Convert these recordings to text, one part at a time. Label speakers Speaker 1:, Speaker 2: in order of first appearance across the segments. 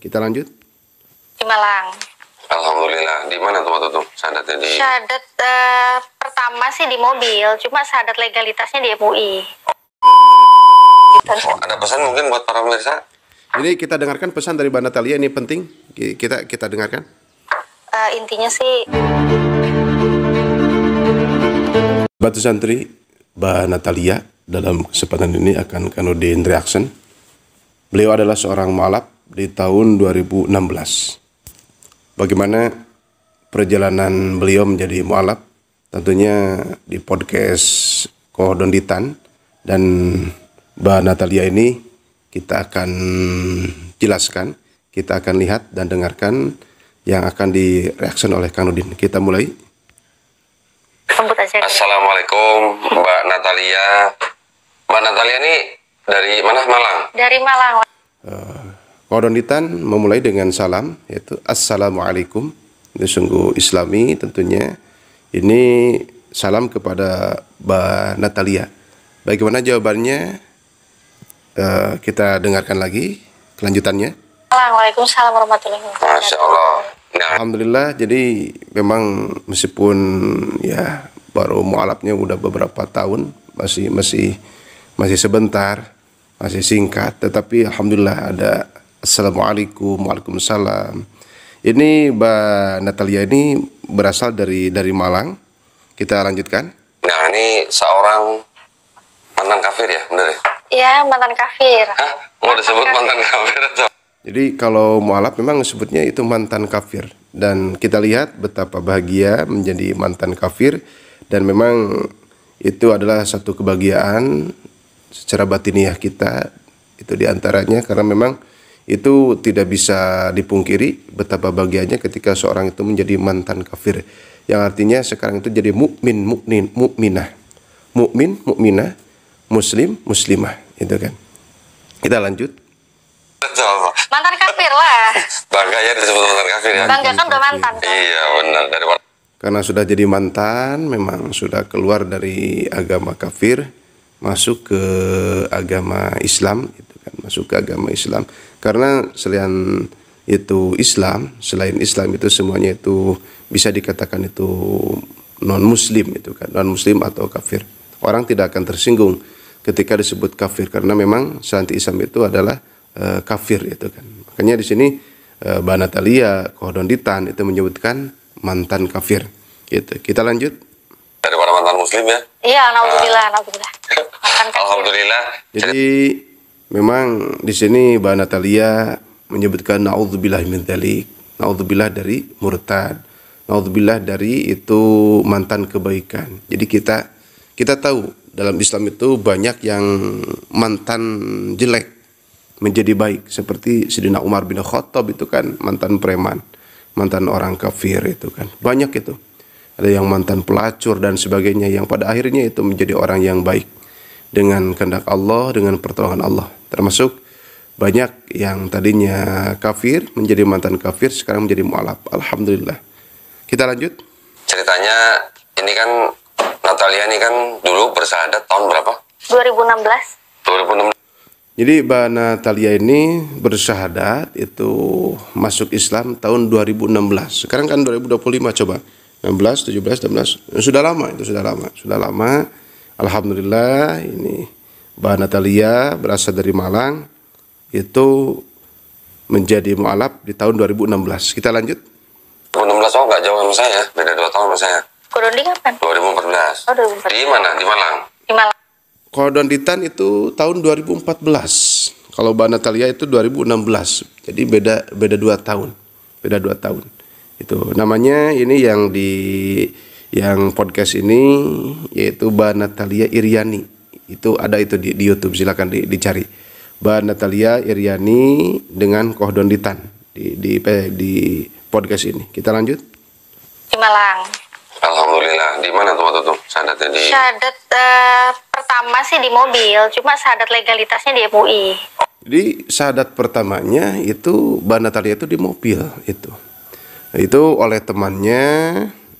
Speaker 1: Kita lanjut.
Speaker 2: Di Malang.
Speaker 3: Alhamdulillah. Di mana tuh waktu itu syahadatnya? Di
Speaker 2: Syahadat pertama sih di mobil, cuma syahadat legalitasnya di MUI. Gitu.
Speaker 3: ada pesan mungkin buat para pemirsa?
Speaker 1: Ini kita dengarkan pesan dari Mbak Natalia, ini penting. Kita dengarkan.
Speaker 2: Intinya sih
Speaker 1: Batu Santri, Mbak Natalia dalam kesempatan ini akan Kanudin Reaction. Beliau adalah seorang mualaf di tahun 2016. Bagaimana perjalanan beliau menjadi mualaf? Tentunya di podcast Kohondonditan, dan Mbak Natalia ini kita akan jelaskan, kita akan lihat dan dengarkan yang akan direaction oleh Kanudin. Kita mulai.
Speaker 2: sebut aja.
Speaker 3: Assalamualaikum Mbak Natalia. Mbak Natalia ini dari mana? Malang?
Speaker 2: Dari Malang.
Speaker 1: Kohondonditan memulai dengan salam, yaitu Assalamualaikum. Itu sungguh islami tentunya. Ini salam kepada Mbak Natalia. Bagaimana jawabannya? Kita dengarkan lagi kelanjutannya.
Speaker 2: Waalaikumsalam warahmatullahi wabarakatuh.
Speaker 3: Masya Allah. Nah,
Speaker 1: Alhamdulillah, jadi memang meskipun ya baru mualafnya udah beberapa tahun, masih sebentar, masih singkat, tetapi alhamdulillah ada Assalamualaikum, Waalaikumsalam. Ini Mbak Natalia ini berasal dari Malang. Kita lanjutkan.
Speaker 3: nah ini seorang mantan kafir ya, bener ya?
Speaker 2: Iya, mantan kafir.
Speaker 3: Hah? Mau disebut mantan kafir atau?
Speaker 1: Jadi kalau mualaf memang sebutnya itu mantan kafir, dan kita lihat betapa bahagia menjadi mantan kafir, dan memang itu adalah satu kebahagiaan secara batiniah kita, itu diantaranya karena memang itu tidak bisa dipungkiri betapa bahagianya ketika seorang itu menjadi mantan kafir, yang artinya sekarang itu jadi mukminah, muslim, muslimah, itu kan. Kita lanjut.
Speaker 2: Mantan kafir lah.
Speaker 3: Bangga ya disebut mantan kafir ya?
Speaker 2: Bangga kan udah mantan kan?
Speaker 3: Iya benar, dari
Speaker 1: Karena sudah jadi mantan, memang sudah keluar dari agama kafir, masuk ke agama Islam, gitu kan, masuk ke agama Islam. Karena selain itu selain Islam itu semuanya itu bisa dikatakan itu non Muslim, itu kan, non Muslim atau kafir. Orang tidak akan tersinggung ketika disebut kafir, karena memang selain Islam itu adalah kafir, itu kan. Makanya di sini Mbak Natalia Kohondonditan itu menyebutkan mantan kafir. Gitu. Kita lanjut.
Speaker 3: dari para mantan muslim ya?
Speaker 2: Iya, alhamdulillah. Mantan kafir.
Speaker 3: Alhamdulillah.
Speaker 1: Jadi memang di sini Mbak Natalia menyebutkan naudzubillah min dzalik, naudzubillah dari murtad, naudzubillah dari itu mantan kebaikan. Jadi kita tahu dalam Islam itu banyak yang mantan jelek menjadi baik, seperti Sayyidina Umar bin Khattab itu kan mantan preman, mantan orang kafir, itu kan banyak itu. Ada yang mantan pelacur dan sebagainya, yang pada akhirnya itu menjadi orang yang baik dengan kehendak Allah, dengan pertolongan Allah. Termasuk banyak yang tadinya kafir menjadi mantan kafir, sekarang menjadi mualaf. Alhamdulillah. Kita lanjut.
Speaker 3: Ceritanya ini kan Natalia ini kan dulu bersyahadat tahun berapa?
Speaker 2: 2016.
Speaker 3: 2016.
Speaker 1: Jadi Mbak Natalia ini bersyahadat itu masuk Islam tahun 2016. Sekarang kan 2025, coba. 16, 17, 18. Sudah lama itu, sudah lama. Alhamdulillah, ini Mbak Natalia berasal dari Malang itu menjadi mualaf di tahun 2016. Kita lanjut.
Speaker 3: 2016 oh nggak jauh sama saya, beda 2 tahun sama saya.
Speaker 2: Kodondi kapan?
Speaker 3: 2014.
Speaker 2: Oh, 2014.
Speaker 3: Di mana? Di Malang.
Speaker 2: Di Malang.
Speaker 1: Kohondonditan itu tahun 2014. Kalau Mbak Natalia itu 2016. Jadi beda 2 tahun. Beda 2 tahun. Itu namanya ini yang podcast ini yaitu Mbak Natalia Iriani. Itu ada itu di YouTube, silakan dicari. Mbak Natalia Iriani dengan Kohondonditan di podcast ini. Kita lanjut.
Speaker 2: Di Malang.
Speaker 3: Alhamdulillah. Di mana tuh waktu itu syahadatnya? Di
Speaker 2: Syahadat pertama sih di mobil, cuma syahadat legalitasnya di MUI.
Speaker 1: Jadi syahadat pertamanya itu Mbak Natalia itu di mobil itu. Itu oleh temannya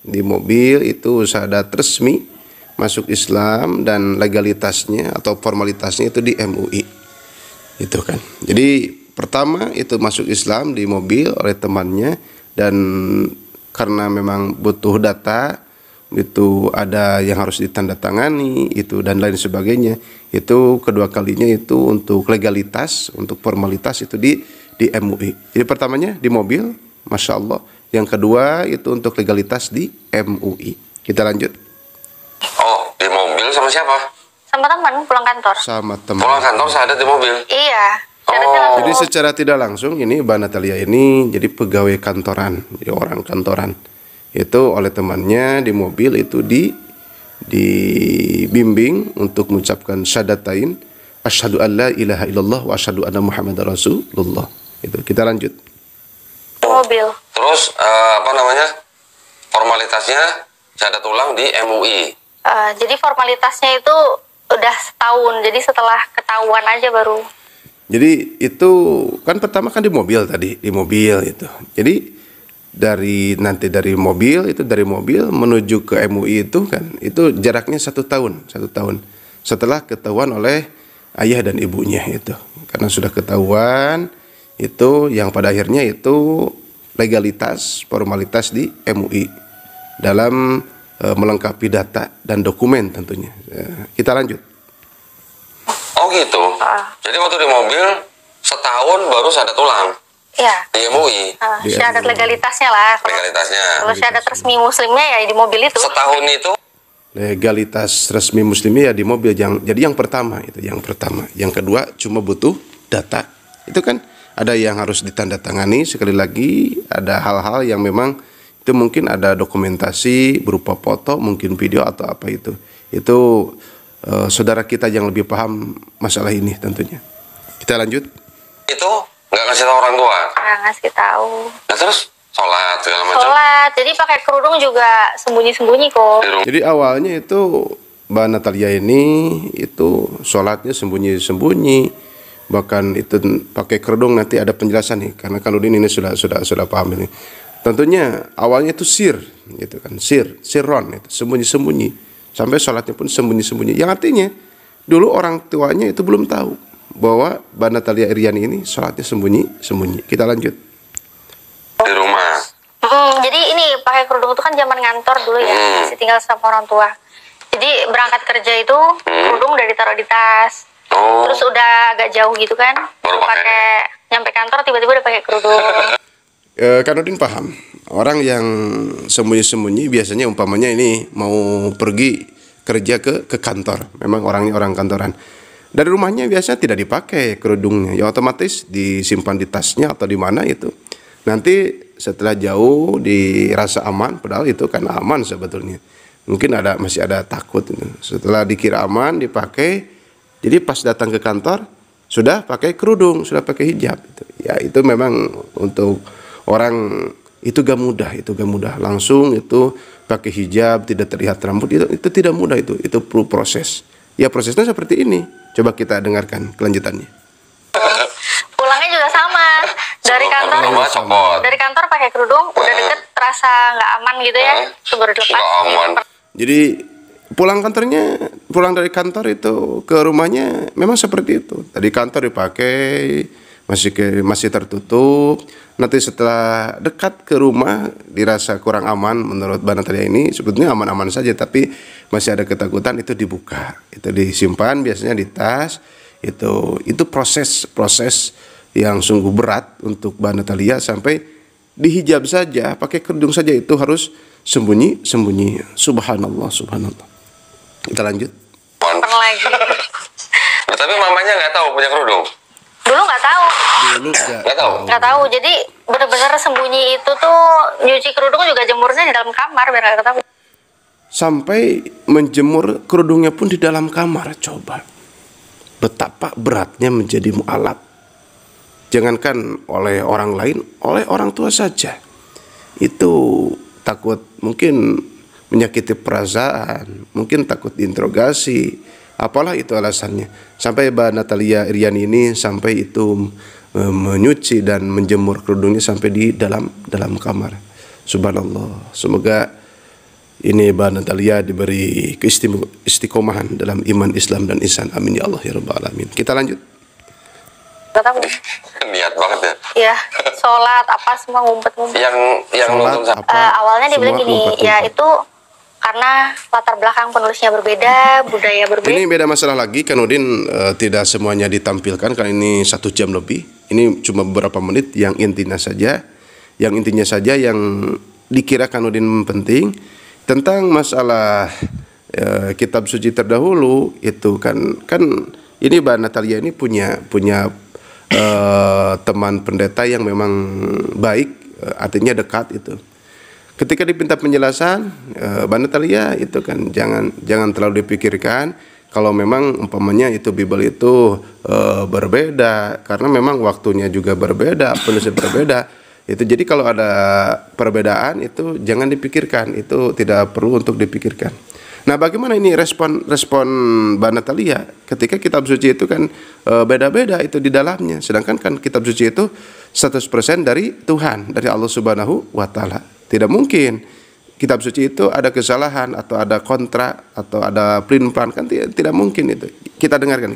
Speaker 1: di mobil, itu syahadat resmi masuk Islam dan legalitasnya atau formalitasnya itu di MUI. Itu kan. Jadi Pertama itu masuk Islam di mobil oleh temannya, dan karena memang butuh data, itu ada yang harus ditandatangani itu dan lain sebagainya. Itu kedua kalinya itu untuk legalitas, untuk formalitas itu di MUI. Jadi pertamanya di mobil, Masya Allah. Yang kedua itu untuk legalitas di MUI. Kita lanjut.
Speaker 3: Oh, di mobil sama siapa?
Speaker 2: Sama teman pulang kantor.
Speaker 1: Sama teman.
Speaker 3: Pulang kantor syahadat di mobil.
Speaker 2: Iya.
Speaker 3: Oh.
Speaker 1: Jadi secara tidak langsung ini Mbak Natalia ini jadi pegawai kantoran, jadi orang kantoran. Itu oleh temannya di mobil itu dibimbing untuk mengucapkan syahadatain, asyhadu an la ilaha illallah wa asyhadu anna muhammadar rasulullah. Itu kita lanjut.
Speaker 2: Mobil.
Speaker 3: Terus formalitasnya syahadat ulang di MUI.
Speaker 2: Jadi formalitasnya itu udah setahun. Jadi setelah ketahuan aja baru.
Speaker 1: Jadi itu kan pertama kan di mobil tadi, di mobil itu. Jadi dari mobil menuju ke MUI itu kan itu jaraknya 1 tahun setelah ketahuan oleh ayah dan ibunya itu, karena sudah ketahuan itu yang pada akhirnya itu legalitas formalitas di MUI dalam melengkapi data dan dokumen tentunya. Kita lanjut.
Speaker 3: Oh gitu. Jadi waktu di mobil setahun baru syahadat ulang.
Speaker 2: Iya.
Speaker 3: Di MUI.
Speaker 2: Syahadat legalitasnya lah.
Speaker 3: Legalitasnya.
Speaker 2: Kalau syahadat resmi muslimnya ya di mobil itu.
Speaker 3: Setahun itu.
Speaker 1: Legalitas resmi muslimnya ya di mobil. Jadi yang pertama itu yang pertama. Yang kedua cuma butuh data. Itu kan ada yang harus ditandatangani, sekali lagi ada hal-hal yang memang itu mungkin ada dokumentasi berupa foto, mungkin video atau apa itu. Itu saudara kita yang lebih paham masalah ini tentunya. Kita lanjut.
Speaker 3: Itu nggak ngasih tahu orang tua.
Speaker 2: Nggak ngasih tahu.
Speaker 3: Nah terus sholat segala macam.
Speaker 2: Sholat. Jadi pakai kerudung juga sembunyi-sembunyi kok.
Speaker 1: Jadi awalnya itu Mbak Natalia ini itu sholatnya sembunyi-sembunyi, bahkan itu pakai kerudung. Nanti ada penjelasan nih, karena kalau ini sudah paham ini. Tentunya awalnya itu gitu kan, sirron itu sembunyi-sembunyi. Sampai sholatnya pun sembunyi-sembunyi. Yang artinya dulu orang tuanya itu belum tahu bahwa Mbak Natalia Iriani ini sholatnya sembunyi-sembunyi. Kita lanjut.
Speaker 3: Di rumah.
Speaker 2: Jadi ini pakai kerudung itu kan zaman ngantor dulu ya, masih tinggal sama orang tua. Jadi berangkat kerja itu kerudung udah ditaruh di tas.
Speaker 3: Oh.
Speaker 2: Terus udah agak jauh gitu kan,
Speaker 3: Baru
Speaker 2: pakai nyampe kantor tiba-tiba udah pakai kerudung.
Speaker 1: Kanudin paham. Orang yang sembunyi-sembunyi biasanya umpamanya ini mau pergi kerja ke kantor. Memang orangnya orang kantoran. Dari rumahnya biasanya tidak dipakai kerudungnya. Ya otomatis disimpan di tasnya atau di mana itu. Nanti setelah jauh dirasa aman, padahal itu kan aman sebetulnya. Mungkin masih ada takut itu. Setelah dikira aman dipakai, jadi pas datang ke kantor sudah pakai kerudung, sudah pakai hijab. Ya itu memang untuk orang itu gak mudah, langsung itu pakai hijab, tidak terlihat rambut, itu tidak mudah, itu perlu proses. Ya prosesnya seperti ini. Coba kita dengarkan kelanjutannya.
Speaker 2: Pulangnya juga sama. Dari kantor pakai kerudung, udah deket terasa nggak aman gitu ya, itu baru dilepas.
Speaker 1: Jadi pulang dari kantor itu ke rumahnya memang seperti itu. Tadi kantor dipakai masih tertutup. Nanti setelah dekat ke rumah dirasa kurang aman menurut Mbak Natalia ini, sebetulnya aman-aman saja tapi masih ada ketakutan, itu dibuka, itu disimpan biasanya di tas. Itu proses yang sungguh berat untuk Mbak Natalia, sampai dihijab saja, pakai kerudung saja itu harus sembunyi. Subhanallah. Kita lanjut.
Speaker 2: Lagi.
Speaker 3: Tapi mamanya nggak tahu punya kerudung.
Speaker 2: Dulu nggak tahu. Nggak tahu. Jadi benar-benar sembunyi itu tuh, nyuci kerudung juga jemurnya di dalam kamar biar nggak ketahuan.
Speaker 1: Sampai menjemur kerudungnya pun di dalam kamar. Coba betapa beratnya menjadi mu'alaf. Jangankan oleh orang lain, oleh orang tua saja itu takut, mungkin menyakiti perasaan, mungkin takut diinterogasi, apalah itu alasannya. Sampai Mbak Natalia Iriani ini sampai itu menyuci dan menjemur kerudungnya sampai di dalam kamar. Subhanallah. Semoga ini Mbak Natalia diberi istiqomahan dalam iman, Islam dan ihsan. Amin ya Allah ya rabbal alamin. Kita lanjut.
Speaker 2: Gak tahu.
Speaker 3: Niat banget ya.
Speaker 2: Iya, sholat apa semua ngumpet-ngumpet.
Speaker 3: Yang
Speaker 1: Sholat
Speaker 3: nonton
Speaker 1: apa?
Speaker 2: Awalnya dia bilang
Speaker 1: semua
Speaker 2: gini,
Speaker 1: ngumpet-ngumpet.
Speaker 2: ya itu karena latar belakang penulisnya berbeda, budaya berbeda.
Speaker 1: Ini beda masalah lagi, Kanudin tidak semuanya ditampilkan karena ini 1 jam lebih. Ini cuma beberapa menit yang intinya saja, yang dikira Kanudin penting tentang masalah kitab suci terdahulu itu kan ini Mbak Natalia ini punya teman pendeta yang memang baik, artinya dekat itu. Ketika dipinta penjelasan, Mbak Natalia itu kan jangan terlalu dipikirkan kalau memang umpamanya itu Bible itu berbeda karena memang waktunya juga berbeda, penulisnya berbeda. Itu jadi kalau ada perbedaan itu jangan dipikirkan, itu tidak perlu untuk dipikirkan. Nah, bagaimana ini respon Mbak Natalia ketika kitab suci itu kan beda-beda itu di dalamnya, sedangkan kan kitab suci itu 100% dari Tuhan, dari Allah Subhanahu wa taala. Tidak mungkin kitab suci itu ada kesalahan atau ada kontra atau ada pelin-pelan, kan tidak mungkin itu. Kita dengarkan.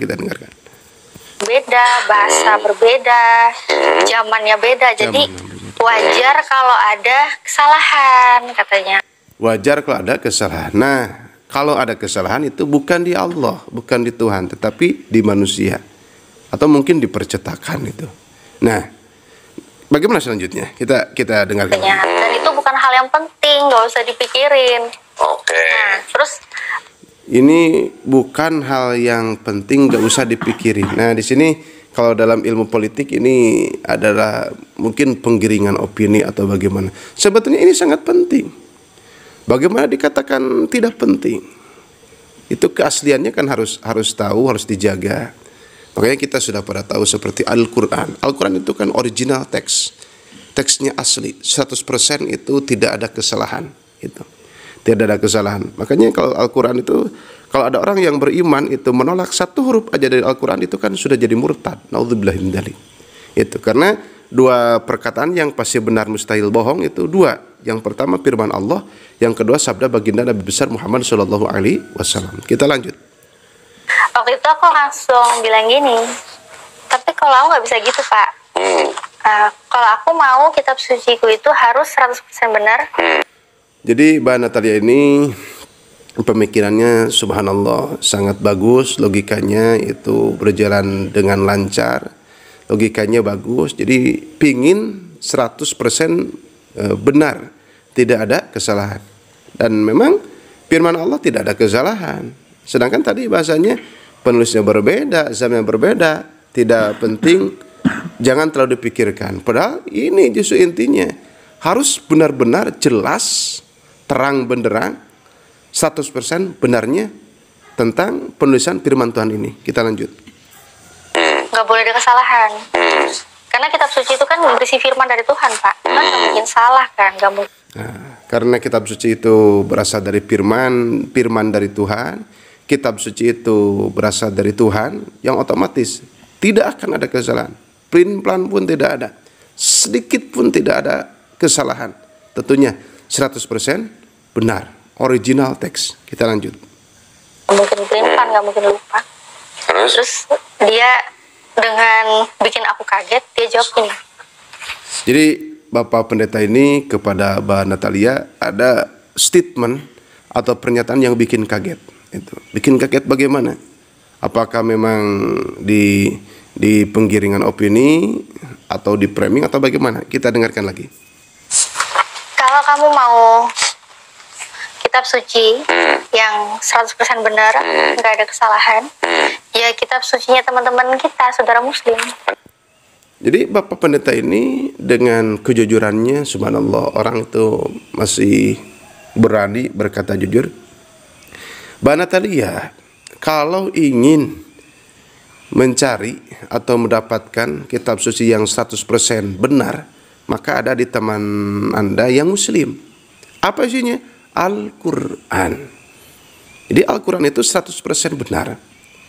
Speaker 2: Beda, bahasa berbeda, zamannya beda. Jadi wajar kalau ada kesalahan katanya.
Speaker 1: Wajar kalau ada kesalahan. Nah, kalau ada kesalahan itu bukan di Allah, bukan di Tuhan, tetapi di manusia. Atau mungkin di percetakan itu. Nah, bagaimana selanjutnya? Kita dengarkan.
Speaker 2: Dan itu bukan hal yang penting, nggak usah dipikirin.
Speaker 3: Oke.
Speaker 2: Nah, terus
Speaker 1: Ini bukan hal yang penting, gak usah dipikirin. Nah, di sini kalau dalam ilmu politik ini adalah mungkin penggiringan opini atau bagaimana. Sebetulnya ini sangat penting. Bagaimana dikatakan tidak penting? Itu keasliannya kan harus tahu, harus dijaga. Makanya kita sudah pada tahu seperti Al-Quran. Al-Quran itu kan original teks. Teksnya asli, 100% itu tidak ada kesalahan. Itu. Tidak ada kesalahan. Makanya kalau Al-Quran itu, kalau ada orang yang beriman itu menolak 1 huruf aja dari Al-Quran itu kan sudah jadi murtad. Naudzubillah min dzalik. Itu karena 2 perkataan yang pasti benar mustahil bohong itu 2. Yang pertama firman Allah, yang kedua sabda baginda Nabi besar Muhammad sallallahu alaihi wasallam. Kita lanjut.
Speaker 2: waktu itu aku langsung bilang gini, tapi kalau aku nggak bisa gitu, Pak. Kalau aku mau kitab suciku itu harus 100% benar.
Speaker 1: Jadi Mbak Natalia ini pemikirannya subhanallah sangat bagus, logikanya itu berjalan dengan lancar, logikanya bagus, jadi pingin 100% benar, tidak ada kesalahan. Dan memang firman Allah tidak ada kesalahan. Sedangkan tadi bahasanya penulisnya berbeda, zamannya berbeda, tidak penting, jangan terlalu dipikirkan. Padahal ini justru intinya harus benar-benar jelas, terang benderang 100% benarnya tentang penulisan firman Tuhan ini. Kita lanjut.
Speaker 2: Nggak boleh ada kesalahan. Karena kitab suci itu kan berisi firman dari Tuhan, Pak. Kan nggak mungkin salah kan, nggak mungkin.
Speaker 1: Nah, karena kitab suci itu berasal dari firman dari Tuhan, kitab suci itu berasal dari Tuhan, yang otomatis tidak akan ada kesalahan. Pelin-pelan pun tidak ada, sedikit pun tidak ada kesalahan. Tentunya 100% benar, original teks. Kita lanjut.
Speaker 2: Nggak mungkin pelin-pelan, nggak mungkin lupa. Terus dia dengan bikin aku kaget, dia jawab gini.
Speaker 1: Jadi Bapak Pendeta ini kepada Mbak Natalia ada statement atau pernyataan yang bikin kaget. Itu bikin kaget bagaimana? Apakah memang di penggiringan opini atau di framing atau bagaimana? Kita dengarkan lagi.
Speaker 2: Kalau kamu mau kitab suci yang 100% benar, nggak ada kesalahan, ya kitab sucinya teman-teman kita, saudara muslim.
Speaker 1: Jadi Bapak Pendeta ini dengan kejujurannya, subhanallah, orang itu masih berani berkata jujur. Mbak Natalia, kalau ingin mencari atau mendapatkan kitab suci yang 100% benar, maka ada di teman Anda yang muslim. Apa isinya? Al-Quran. Jadi Al-Quran itu 100% benar.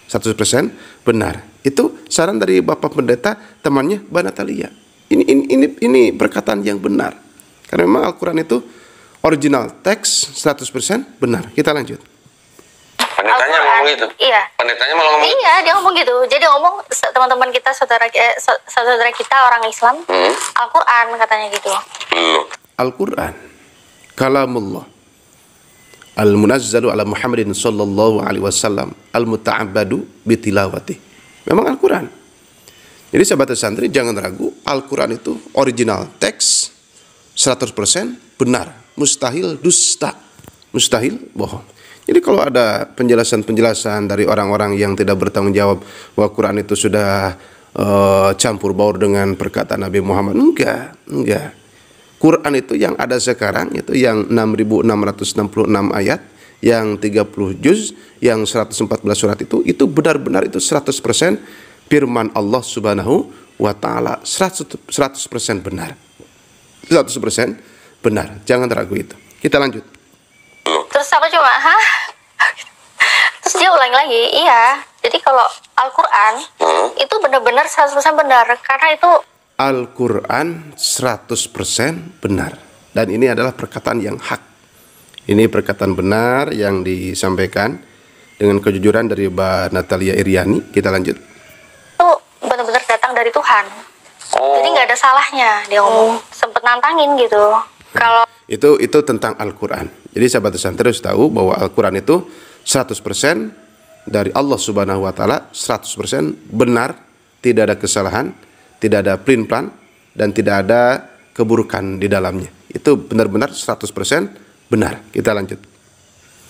Speaker 1: 100% benar. Itu saran dari Bapak Pendeta, temannya Mbak Natalia. Ini perkataan yang benar. Karena memang Al-Quran itu original teks 100% benar. Kita lanjut.
Speaker 3: Pendetanya ngomong ngomong gitu?
Speaker 2: Iya.
Speaker 3: Pendetanya malah ngomong?
Speaker 2: Iya, dia ngomong gitu. Jadi ngomong teman-teman kita, saudara kita orang Islam, Al-Quran katanya gitu.
Speaker 1: Al-Quran, kalamullah, al-munazzalu ala Muhammadin sallallahu alaihi wasallam, al-muta'abbadu bitilawati. Memang Al-Quran. Jadi sahabat santri jangan ragu, Al-Quran itu original teks 100% benar, mustahil dusta, mustahil bohong. Jadi kalau ada penjelasan-penjelasan dari orang-orang yang tidak bertanggung jawab bahwa Quran itu sudah campur baur dengan perkataan Nabi Muhammad, enggak. Quran itu yang ada sekarang itu yang 6.666 ayat, yang 30 juz, yang 114 surat itu benar-benar itu 100% firman Allah Subhanahu wa taala, 100% benar. 100% benar. Jangan ragu itu. Kita lanjut.
Speaker 2: Terus aku cuma, terus dia ulang lagi, iya. Jadi kalau Al-Quran itu benar-benar 100% benar, karena itu
Speaker 1: Al-Quran 100% benar. Dan ini adalah perkataan yang hak. Ini perkataan benar yang disampaikan dengan kejujuran dari Mbak Natalia Iriani. Kita lanjut.
Speaker 2: itu benar-benar datang dari Tuhan. Jadi nggak ada salahnya dia ngomong. Sempet nantangin gitu. Kalau
Speaker 1: Itu tentang Al-Quran. Jadi sahabat santri harus tahu bahwa Al-Quran itu 100% dari Allah Subhanahu wa taala, 100% benar, tidak ada kesalahan, tidak ada pelin-pelan, dan tidak ada keburukan di dalamnya. Itu benar-benar 100% benar. Kita lanjut.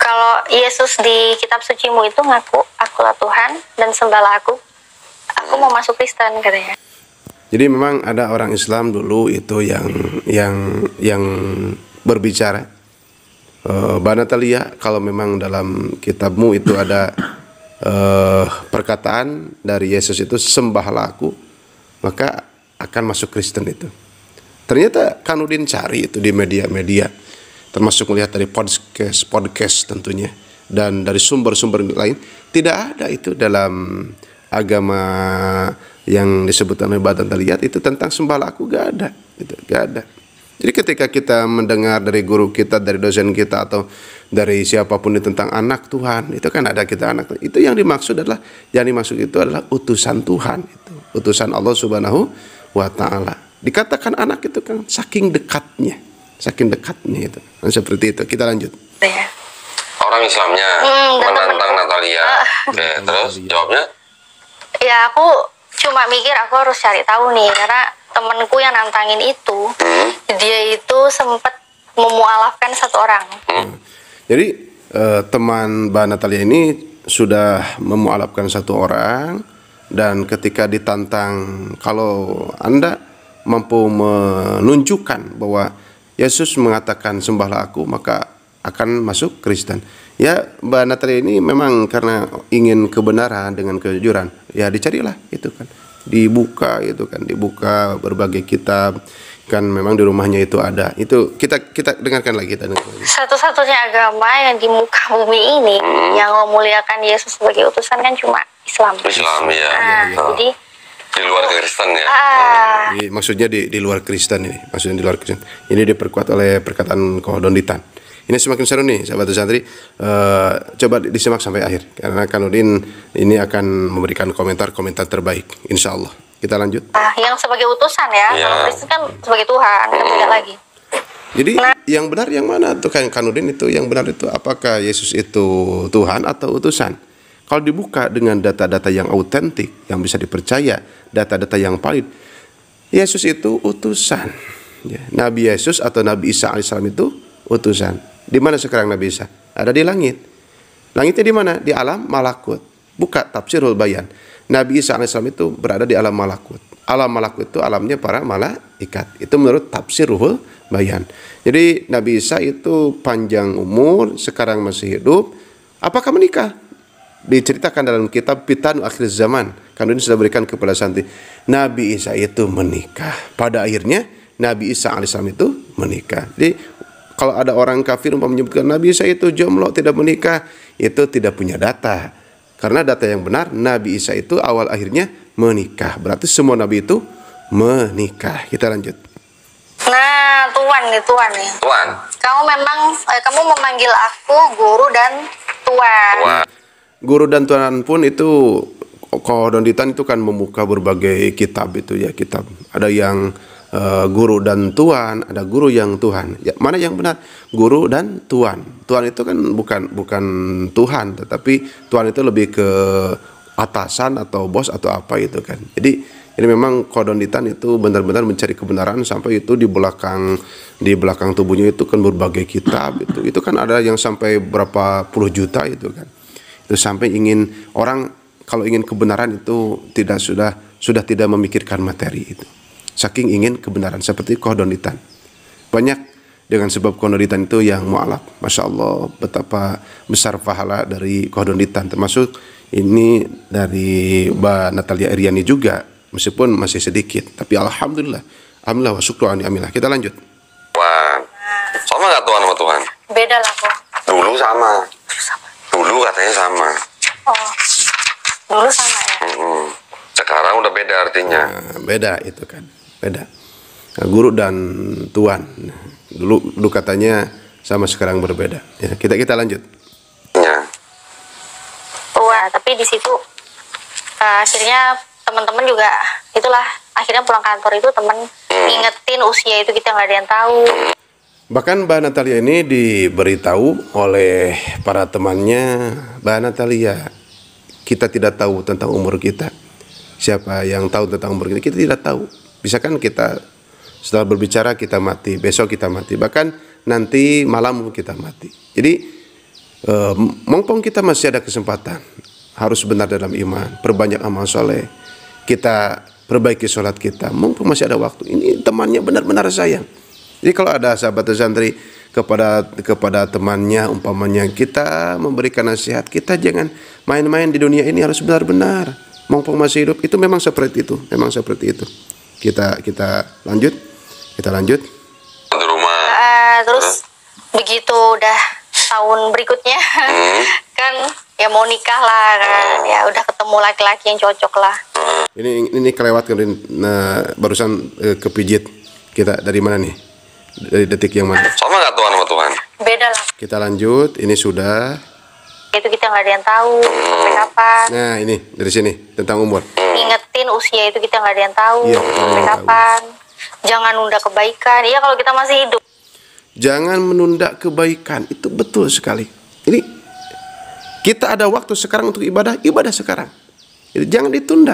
Speaker 2: kalau Yesus di kitab sucimu itu ngaku akulah Tuhan dan sembahlah aku mau masuk Kristen katanya.
Speaker 1: Jadi memang ada orang Islam dulu itu yang berbicara, Mbak Natalia, kalau memang dalam kitabmu itu ada perkataan dari Yesus itu sembahlah aku, maka akan masuk Kristen itu. Ternyata Kanudin cari itu di media-media, termasuk melihat dari podcast tentunya, dan dari sumber-sumber lain, tidak ada itu dalam agama yang disebut oleh Mbak Natalia itu tentang sembahlah aku, gak ada, itu gak ada. Jadi ketika kita mendengar dari guru kita, dari dosen kita, atau dari siapapun itu tentang anak Tuhan, itu kan ada kita anak. Itu yang dimaksud itu adalah utusan Tuhan, itu utusan Allah Subhanahu wa taala. Dikatakan anak itu kan saking dekatnya itu. Dan seperti itu. Kita lanjut.
Speaker 2: Ya.
Speaker 3: Orang Islamnya menantang Natalia. Oke, terus jawabnya?
Speaker 2: Ya aku cuma mikir aku harus cari tahu nih, karena temenku yang nantangin itu dia itu sempat memualafkan satu orang.
Speaker 1: Jadi teman Mbak Natalia ini sudah memualafkan satu orang, dan ketika ditantang, kalau Anda mampu menunjukkan bahwa Yesus mengatakan sembahlah aku, maka akan masuk Kristen. Ya, Mbak Natalia ini memang karena ingin kebenaran dengan kejujuran, ya dicarilah itu kan. Dibuka berbagai kitab, kan memang di rumahnya itu ada. Itu kita dengarkan lagi.
Speaker 2: Satu-satunya agama yang di muka bumi ini yang memuliakan Yesus sebagai utusan kan cuma Islam.
Speaker 3: Ya.
Speaker 2: Jadi
Speaker 3: di luar Kristen ya.
Speaker 1: Jadi, maksudnya di luar Kristen ini. Maksudnya di luar Kristen. Ini diperkuat oleh perkataan Kohdonditan. Ini semakin seru nih sahabat santri. Coba disimak sampai akhir, karena Kanudin ini akan memberikan komentar terbaik, insya Allah. Kita lanjut.
Speaker 2: Yang sebagai utusan ya. Kalau Kristen kan sebagai Tuhan, kan tidak lagi.
Speaker 1: Jadi yang benar yang mana tuh Kanudin itu? Yang benar itu apakah Yesus itu Tuhan atau utusan? Kalau dibuka dengan data-data yang autentik, yang bisa dipercaya, data-data yang valid, Yesus itu utusan. Ya, Nabi Yesus atau Nabi Isa alaihissalam itu utusan. Di mana sekarang Nabi Isa? Ada di langit. Langitnya di mana? Di alam malakut. Buka Tafsirul Bayan. Nabi Isa alaihissalam itu berada di alam malakut. Alam malakut itu alamnya para malaikat. Itu menurut Tafsirul Bayan. Jadi Nabi Isa itu panjang umur, sekarang masih hidup. Apakah menikah? Diceritakan dalam kitab Fitanu Akhir Zaman. Kan ini sudah berikan kepada santri. Nabi Isa itu menikah. Pada akhirnya Nabi Isa alaihissalam itu menikah. Jadi kalau ada orang kafir menyebutkan Nabi Isa itu jomblo, tidak menikah, itu tidak punya data. Karena data yang benar, Nabi Isa itu awal akhirnya menikah. Berarti semua Nabi itu menikah. Kita lanjut.
Speaker 2: Nah, Tuan nih. Kamu memanggil aku guru dan Tuan.
Speaker 1: guru dan tuan pun itu Kodonditan itu kan membuka berbagai kitab itu ya, kitab. Ada yang guru dan tuan, ada guru yang Tuhan. Ya, mana yang benar? Guru dan tuan. Tuan itu kan bukan Tuhan, tetapi tuan itu lebih ke atasan atau bos atau apa itu kan. Jadi ini memang Kodonditan itu benar-benar mencari kebenaran sampai itu di belakang tubuhnya itu kan berbagai kitab itu. Itu kan ada yang sampai berapa puluh juta itu kan. Itu sampai ingin orang kalau ingin kebenaran itu sudah tidak memikirkan materi itu. Saking ingin kebenaran seperti Kodonditan. Banyak dengan sebab Kodonditan itu yang mu'alaf. Masya Allah betapa besar pahala dari Kodonditan. Termasuk ini dari Mbak Natalia Iriani juga. Meskipun masih sedikit. Tapi Alhamdulillah. Alhamdulillah wa syukru amilah. Kita lanjut.
Speaker 3: Tuhan. Sama nggak Tuhan sama Tuhan?
Speaker 2: Beda lah kok.
Speaker 3: Dulu sama. Dulu katanya sama.
Speaker 2: Oh, dulu sama ya.
Speaker 3: Sekarang udah beda artinya.
Speaker 1: Nah, beda itu kan. Beda. Nah, guru dan tuan. Dulu katanya sama, sekarang berbeda. Ya, kita lanjut.
Speaker 3: Ya.
Speaker 2: Tua, tapi di situ akhirnya teman-teman juga itulah, akhirnya pulang kantor itu teman ngingetin usia itu kita nggak ada yang tahu.
Speaker 1: Bahkan Mbak Natalia ini diberitahu oleh para temannya, Mbak Natalia, kita tidak tahu tentang umur kita. Siapa yang tahu tentang umur kita? Kita tidak tahu. Bisa kan kita setelah berbicara kita mati, besok kita mati, bahkan nanti malam kita mati. Jadi mumpung kita masih ada kesempatan, harus benar dalam iman, perbanyak amal soleh, kita perbaiki sholat kita, mumpung masih ada waktu. Ini temannya benar-benar sayang. Jadi kalau ada sahabat santri kepada temannya, umpamanya kita memberikan nasihat, kita jangan main-main di dunia ini, harus benar-benar mumpung masih hidup. Itu memang seperti itu, memang seperti itu. Kita lanjut,
Speaker 3: Di rumah.
Speaker 2: Terus begitu udah tahun berikutnya kan ya mau nikah lah kan, ya udah ketemu laki-laki yang cocok lah.
Speaker 1: Ini kelewat kan, barusan kepijit. Kita dari mana nih? Dari detik yang mana?
Speaker 3: Sama nggak Tuhan sama Tuhan?
Speaker 2: Beda lah.
Speaker 1: Kita lanjut. Ini sudah.
Speaker 2: Itu kita nggak ada yang tahu sampai kapan.
Speaker 1: Nah ini dari sini tentang umur.
Speaker 2: Ngingetin usia itu kita nggak ada yang tahu
Speaker 1: Iya,
Speaker 2: sampai kapan. Jangan nunda kebaikan. Iya kalau kita masih hidup.
Speaker 1: Jangan menunda kebaikan. Itu betul sekali. Ini kita ada waktu sekarang untuk ibadah sekarang. Jadi jangan ditunda.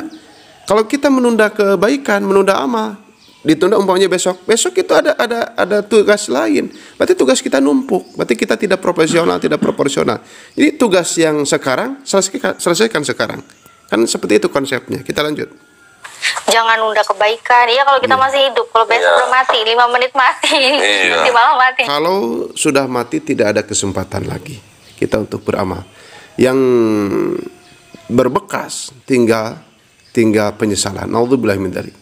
Speaker 1: Kalau kita menunda kebaikan, menunda amal, ditunda umpamanya besok itu ada tugas lain. Berarti tugas kita numpuk. Berarti kita tidak profesional, tidak proporsional. Jadi tugas yang sekarang selesaikan sekarang. Kan seperti itu konsepnya. Kita lanjut.
Speaker 2: Jangan nunda kebaikan. Iya kalau kita masih hidup. Kalau besok udah mati, 5 menit mati. Nanti malam mati.
Speaker 1: Kalau sudah mati tidak ada kesempatan lagi kita untuk beramal. Yang berbekas tinggal penyesalan. Naudzubillah min dzalik.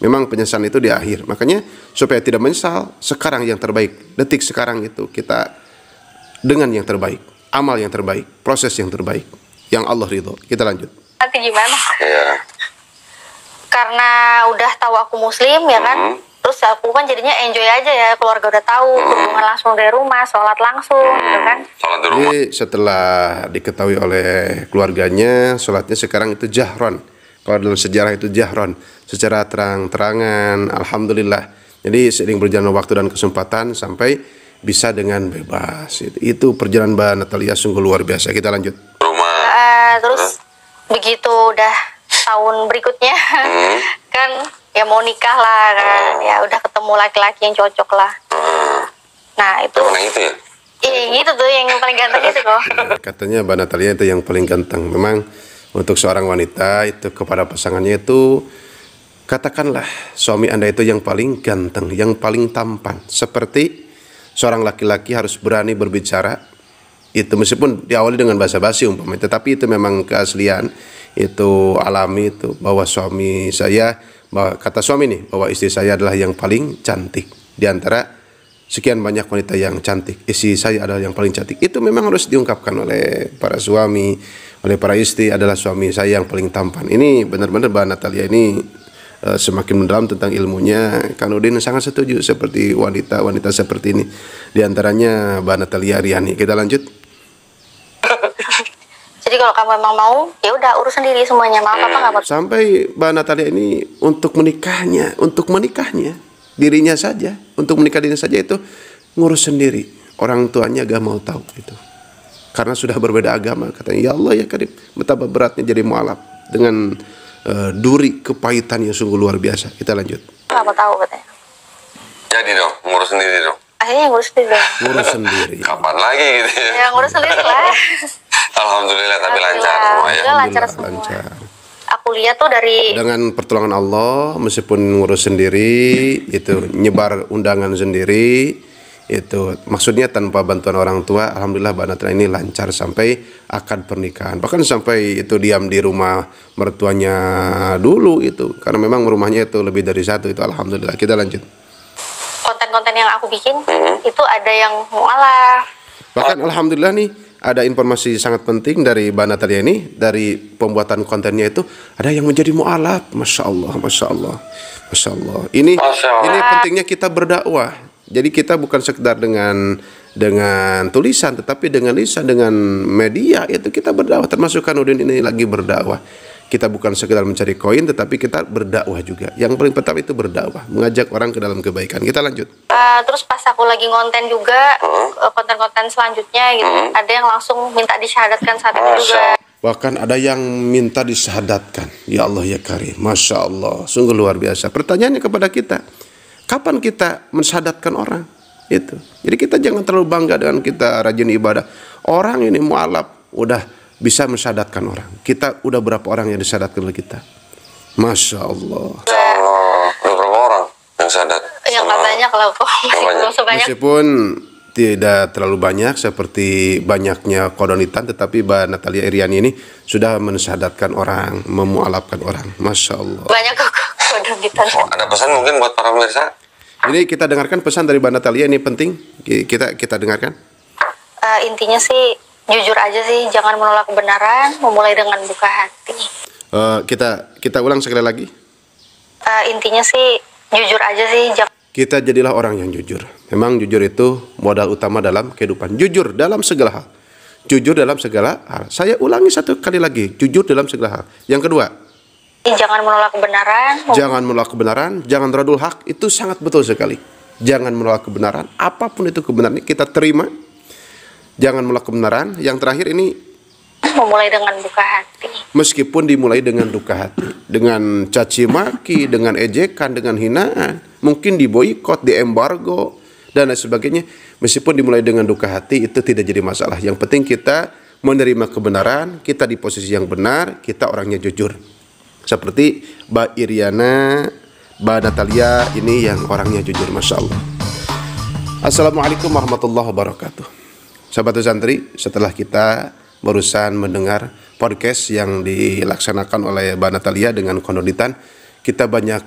Speaker 1: Memang penyesalan itu di akhir. Makanya supaya tidak menyesal, sekarang yang terbaik. Detik sekarang itu kita dengan yang terbaik, amal yang terbaik, proses yang terbaik, yang Allah ridho. Kita lanjut.
Speaker 2: Nanti gimana?
Speaker 3: Iya.
Speaker 2: Karena udah tahu aku muslim ya kan. Terus aku kan jadinya enjoy aja ya, keluarga udah tahu, hubungan langsung dari rumah, sholat langsung gitu kan.
Speaker 3: Sholat di rumah.
Speaker 1: Jadi setelah diketahui oleh keluarganya, sholatnya sekarang itu jahron. Kalau dalam sejarah itu jahron, secara terang-terangan, alhamdulillah. Jadi seiring berjalan waktu dan kesempatan sampai bisa dengan bebas. Itu perjalanan Mbak Natalia sungguh luar biasa. Kita lanjut.
Speaker 3: Rumah.
Speaker 2: Terus begitu udah tahun berikutnya kan ya mau nikah lah kan, ya udah ketemu laki-laki yang cocok lah. Nah itu.
Speaker 3: Temen yang itu ya?
Speaker 2: Iya gitu tuh yang paling ganteng itu kok.
Speaker 1: Katanya Mbak Natalia itu yang paling ganteng. Memang untuk seorang wanita itu kepada pasangannya itu, katakanlah suami Anda itu yang paling ganteng, yang paling tampan. Seperti seorang laki-laki harus berani berbicara. Itu meskipun diawali dengan bahasa basi umpamanya, tetapi itu memang keaslian, itu alami itu bahwa suami saya, bahwa kata suami nih, bahwa istri saya adalah yang paling cantik di antara sekian banyak wanita yang cantik. Istri saya adalah yang paling cantik. Itu memang harus diungkapkan oleh para suami, oleh para istri, adalah suami saya yang paling tampan. Ini benar-benar Mbak Natalia ini semakin mendalam tentang ilmunya. Kanudin sangat setuju seperti wanita-wanita seperti ini. Di antaranya Mbak Natalia Iriani. Kita lanjut.
Speaker 2: Jadi Jadi kalau kamu emang mau, ya udah urus sendiri semuanya. Maaf apa nggak mau.
Speaker 1: Sampai Mbak Natalia ini untuk menikahnya dirinya saja, untuk menikah dirinya saja itu ngurus sendiri. Orang tuanya gak mau tahu itu. Karena sudah berbeda agama, katanya, ya Allah ya Karim, betapa beratnya jadi mualaf dengan duri kepahitan yang sungguh luar biasa. Kita lanjut.
Speaker 2: Nggak mau tahu katanya.
Speaker 3: Jadi dong, ngurus sendiri dong.
Speaker 2: Akhirnya ngurus sendiri.
Speaker 1: Ngurus sendiri.
Speaker 3: Kapan lagi gitu ya?
Speaker 2: Ya ngurus sendiri lah.
Speaker 3: Alhamdulillah, tapi lancar semua ya.
Speaker 2: Alhamdulillah lancar semua.
Speaker 1: Lancar.
Speaker 2: Aku lihat tuh dari
Speaker 1: Dengan pertolongan Allah, meskipun ngurus sendiri, itu nyebar undangan sendiri, itu maksudnya tanpa bantuan orang tua. Alhamdulillah Mbak Natalia ini lancar sampai akad pernikahan, bahkan sampai itu diam di rumah mertuanya dulu itu, karena memang rumahnya itu lebih dari satu itu. Alhamdulillah. Kita lanjut.
Speaker 2: konten-konten yang aku bikin itu ada yang mualaf.
Speaker 1: Bahkan alhamdulillah nih ada informasi sangat penting dari Mbak Natalia ini, dari pembuatan kontennya itu ada yang menjadi mualaf. Masya Allah, Masya Allah, Masya Allah. Ini pentingnya kita berdakwah. Jadi kita bukan sekedar dengan tulisan, tetapi dengan lisan, dengan media itu kita berdakwah. Termasuk Kanudin ini lagi berdakwah. Kita bukan sekedar mencari koin, tetapi kita berdakwah juga. Yang paling pertama itu berdakwah, mengajak orang ke dalam kebaikan. Kita lanjut.
Speaker 2: Terus pas aku lagi ngonten juga, konten-konten selanjutnya gitu, ada yang langsung minta disyahadatkan saat itu juga.
Speaker 1: Bahkan ada yang minta disyahadatkan. Ya Allah ya Karim, Masya Allah, sungguh luar biasa. Pertanyaannya kepada kita, kapan kita mensyahadatkan orang? Itu. Jadi kita jangan terlalu bangga dengan kita rajin ibadah. Orang ini mualaf udah bisa mensyahadatkan orang. Kita udah berapa orang yang disyahadatkan oleh kita? Masya Allah.
Speaker 3: Udah berapa orang yang syahadat?
Speaker 2: Yang nggak banyak lah kok. Belum sebanyak.
Speaker 1: Meskipun tidak terlalu banyak seperti banyaknya kodonitan, tetapi Mbak Natalia Iriani ini sudah mensyahadatkan orang, memualafkan orang. Masya Allah.
Speaker 2: Banyak kok kodonitan.
Speaker 3: Ada pesan mungkin buat para pemirsa?
Speaker 1: Ini kita dengarkan pesan dari Mbak Natalia, ini penting. Kita dengarkan.
Speaker 2: Intinya sih jujur aja sih, jangan menolak kebenaran, memulai dengan buka hati.
Speaker 1: Kita ulang sekali lagi.
Speaker 2: Intinya sih jujur aja sih,
Speaker 1: Kita jadilah orang yang jujur. Memang jujur itu modal utama dalam kehidupan. Jujur dalam segala hal. Jujur dalam segala hal. Saya ulangi satu kali lagi. Jujur dalam segala hal. Yang kedua,
Speaker 2: jangan menolak kebenaran.
Speaker 1: Jangan menolak kebenaran. Jangan radul hak. Itu sangat betul sekali. Jangan menolak kebenaran. Apapun itu kebenaran, kita terima. Jangan menolak kebenaran. Yang terakhir ini,
Speaker 2: Memulai dengan buka hati.
Speaker 1: meskipun dimulai dengan duka hati, dengan caci maki, dengan ejekan, dengan hinaan, mungkin diboikot, diembargo, dan lain sebagainya. Meskipun dimulai dengan duka hati, itu tidak jadi masalah. Yang penting kita menerima kebenaran, kita di posisi yang benar, kita orangnya jujur. Seperti Mbak Iriana, Mbak Natalia ini yang orangnya jujur, Masya Allah. Assalamualaikum warahmatullahi wabarakatuh. Sahabat santri, setelah kita barusan mendengar podcast yang dilaksanakan oleh Mbak Natalia dengan Konoditan, kita banyak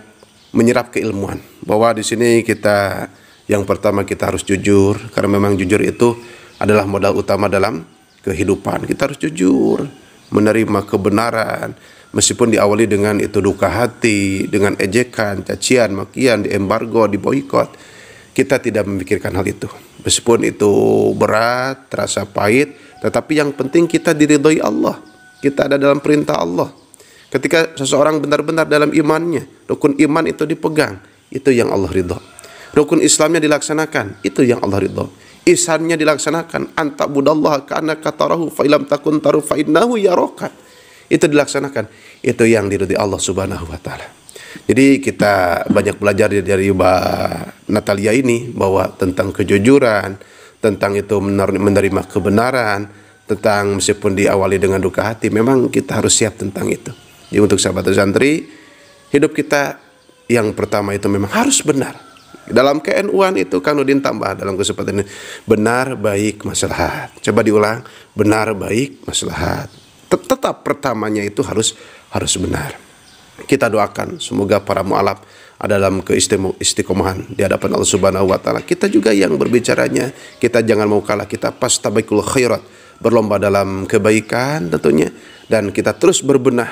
Speaker 1: menyerap keilmuan bahwa di sini kita yang pertama kita harus jujur, karena memang jujur itu adalah modal utama dalam kehidupan. Kita harus jujur, menerima kebenaran meskipun diawali dengan itu duka hati, dengan ejekan, cacian, makian, diembargo, diboikot. Kita tidak memikirkan hal itu. Meskipun itu berat, terasa pahit, tetapi yang penting kita diridhoi Allah. Kita ada dalam perintah Allah. Ketika seseorang benar-benar dalam imannya, rukun iman itu dipegang, itu yang Allah ridho. Rukun Islamnya dilaksanakan, itu yang Allah ridho. Ihsannya dilaksanakan, anta'budallaha ka'annaka tarahu fa illam takun tarahu fa innahu yaraka. Itu dilaksanakan, itu yang diridhoi Allah Subhanahu wa taala. Jadi kita banyak belajar dari Mbak Natalia ini bahwa tentang kejujuran, tentang itu menerima kebenaran, tentang meskipun diawali dengan duka hati, memang kita harus siap tentang itu. Jadi untuk sahabat santri, hidup kita yang pertama itu memang harus benar. Dalam KNU-an itu Kanudin tambah dalam kesempatan ini, benar, baik, maslahat. Coba diulang, benar, baik, maslahat. Tetap pertamanya itu harus benar. Kita doakan semoga para mualaf ada dalam keistiqomahan di hadapan Allah Subhanahu wa taala. Kita juga yang berbicaranya, kita jangan mau kalah, kita fastabiqul khairat, berlomba dalam kebaikan tentunya, dan kita terus berbenah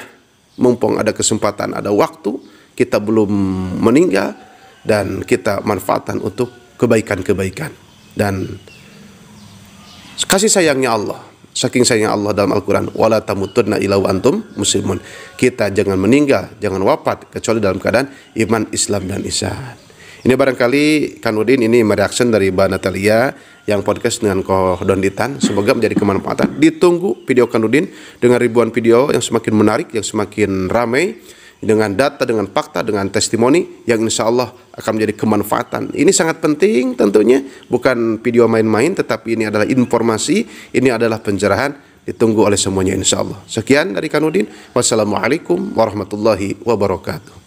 Speaker 1: mumpung ada kesempatan, ada waktu, kita belum meninggal, dan kita manfaatkan untuk kebaikan-kebaikan. Dan kasih sayangnya Allah Saking sayangnya Allah dalam Al-Quran, wala tamutunna illa wa antum muslimun. Kita jangan meninggal, jangan wafat kecuali dalam keadaan iman, Islam dan ihsan. Ini barangkali Kanudin ini mereaction dari Mbak Natalia yang podcast dengan Ko Donditan. Semoga menjadi kemanfaatan. Ditunggu video Kanudin dengan ribuan video yang semakin menarik, yang semakin ramai, dengan data, dengan fakta, dengan testimoni yang insya Allah akan menjadi kemanfaatan. Ini sangat penting tentunya, bukan video main-main, tetapi ini adalah informasi, ini adalah pencerahan, ditunggu oleh semuanya insya Allah. Sekian dari Kanudin. Wassalamualaikum warahmatullahi wabarakatuh.